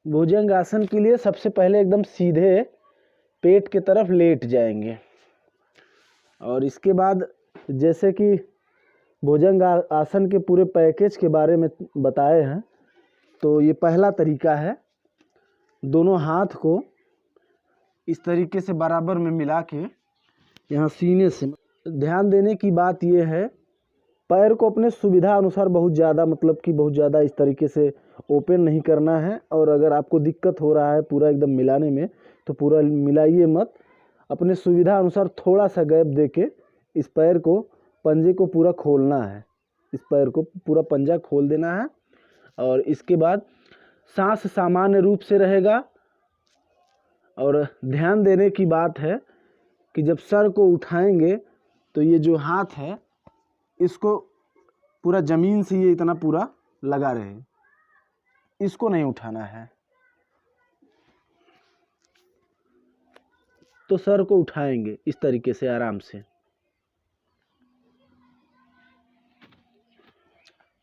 भुजंग आसन के लिए सबसे पहले एकदम सीधे पेट की तरफ लेट जाएंगे और इसके बाद जैसे कि भुजंग आसन के पूरे पैकेज के बारे में बताए हैं, तो ये पहला तरीका है। दोनों हाथ को इस तरीके से बराबर में मिला के यहाँ सीने से, ध्यान देने की बात ये है, पैर को अपने सुविधा अनुसार बहुत ज़्यादा इस तरीके से ओपन नहीं करना है। और अगर आपको दिक्कत हो रहा है पूरा एकदम मिलाने में, तो पूरा मिलाइए मत, अपने सुविधा अनुसार थोड़ा सा गैप देके इस पैर को, पंजे को पूरा खोलना है। इस पैर को पूरा पंजा खोल देना है और इसके बाद सांस सामान्य रूप से रहेगा। और ध्यान देने की बात है कि जब सर को उठाएंगे तो ये जो हाथ है इसको पूरा ज़मीन से ये इतना पूरा लगा रहे, इसको नहीं उठाना है। तो सर को उठाएंगे इस तरीके से आराम से।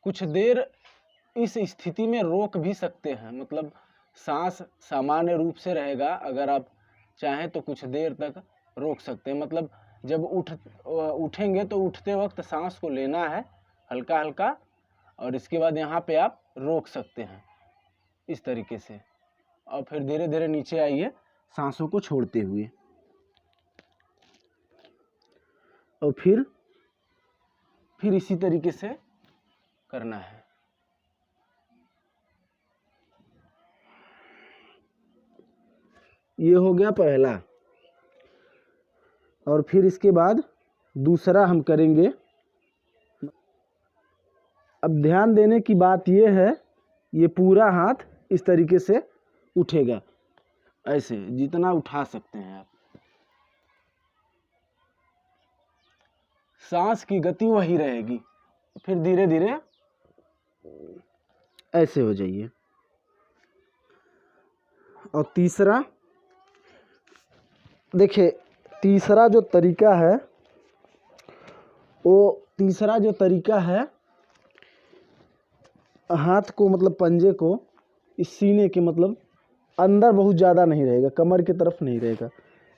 कुछ देर इस स्थिति में रोक भी सकते हैं, मतलब सांस सामान्य रूप से रहेगा। अगर आप चाहें तो कुछ देर तक रोक सकते हैं। मतलब जब उठेंगे तो उठते वक्त सांस को लेना है हल्का हल्का, और इसके बाद यहाँ पे आप रोक सकते हैं इस तरीके से। और फिर धीरे धीरे नीचे आइए सांसों को छोड़ते हुए, और फिर इसी तरीके से करना है। ये हो गया पहला। और फिर इसके बाद दूसरा हम करेंगे। अब ध्यान देने की बात ये है, ये पूरा हाथ इस तरीके से उठेगा, ऐसे जितना उठा सकते हैं आप। सांस की गति वही रहेगी। फिर धीरे धीरे ऐसे हो जाइए। और तीसरा देखिए, तीसरा जो तरीका है हाथ को, मतलब पंजे को इस सीने के, मतलब अंदर बहुत ज़्यादा नहीं रहेगा, कमर की तरफ नहीं रहेगा,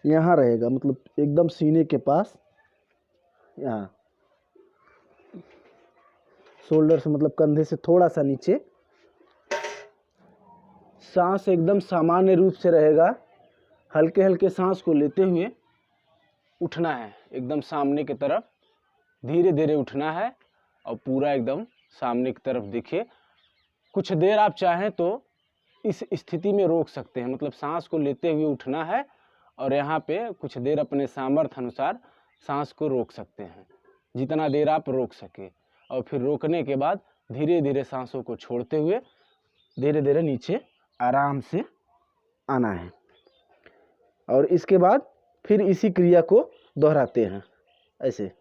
यहाँ रहेगा, मतलब एकदम सीने के पास, यहाँ शोल्डर से, मतलब कंधे से थोड़ा सा नीचे। सांस एकदम सामान्य रूप से रहेगा। हल्के हल्के सांस को लेते हुए उठना है एकदम सामने की तरफ, धीरे धीरे उठना है और पूरा एकदम सामने की तरफ दिखे। कुछ देर आप चाहें तो इस स्थिति में रोक सकते हैं, मतलब सांस को लेते हुए उठना है और यहाँ पे कुछ देर अपने सामर्थ्य अनुसार सांस को रोक सकते हैं, जितना देर आप रोक सके। और फिर रोकने के बाद धीरे धीरे सांसों को छोड़ते हुए धीरे धीरे नीचे आराम से आना है। और इसके बाद फिर इसी क्रिया को दोहराते हैं ऐसे।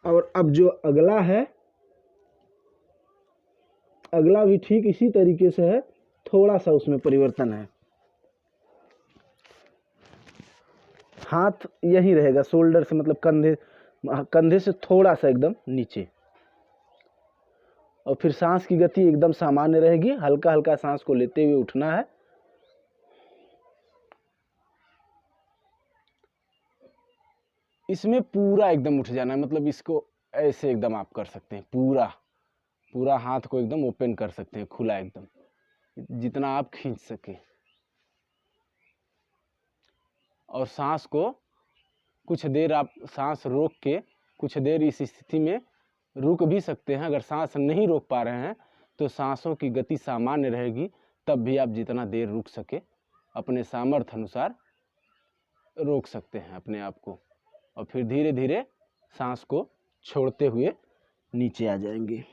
और अब जो अगला है, अगला भी ठीक इसी तरीके से है, थोड़ा सा उसमें परिवर्तन है। हाथ यही रहेगा शोल्डर से, मतलब कंधे से थोड़ा सा एकदम नीचे। और फिर सांस की गति एकदम सामान्य रहेगी, हल्का हल्का सांस को लेते हुए उठना है। इसमें पूरा एकदम उठ जाना है, मतलब इसको ऐसे एकदम आप कर सकते हैं, पूरा हाथ को एकदम ओपन कर सकते हैं, खुला एकदम, जितना आप खींच सके। और सांस को कुछ देर आप सांस रोक के कुछ देर इस स्थिति में रुक भी सकते हैं। अगर सांस नहीं रोक पा रहे हैं तो सांसों की गति सामान्य रहेगी, तब भी आप जितना देर रुक सके अपने सामर्थ्य अनुसार रोक सकते हैं अपने आप को। और फिर धीरे धीरे सांस को छोड़ते हुए नीचे आ जाएंगे।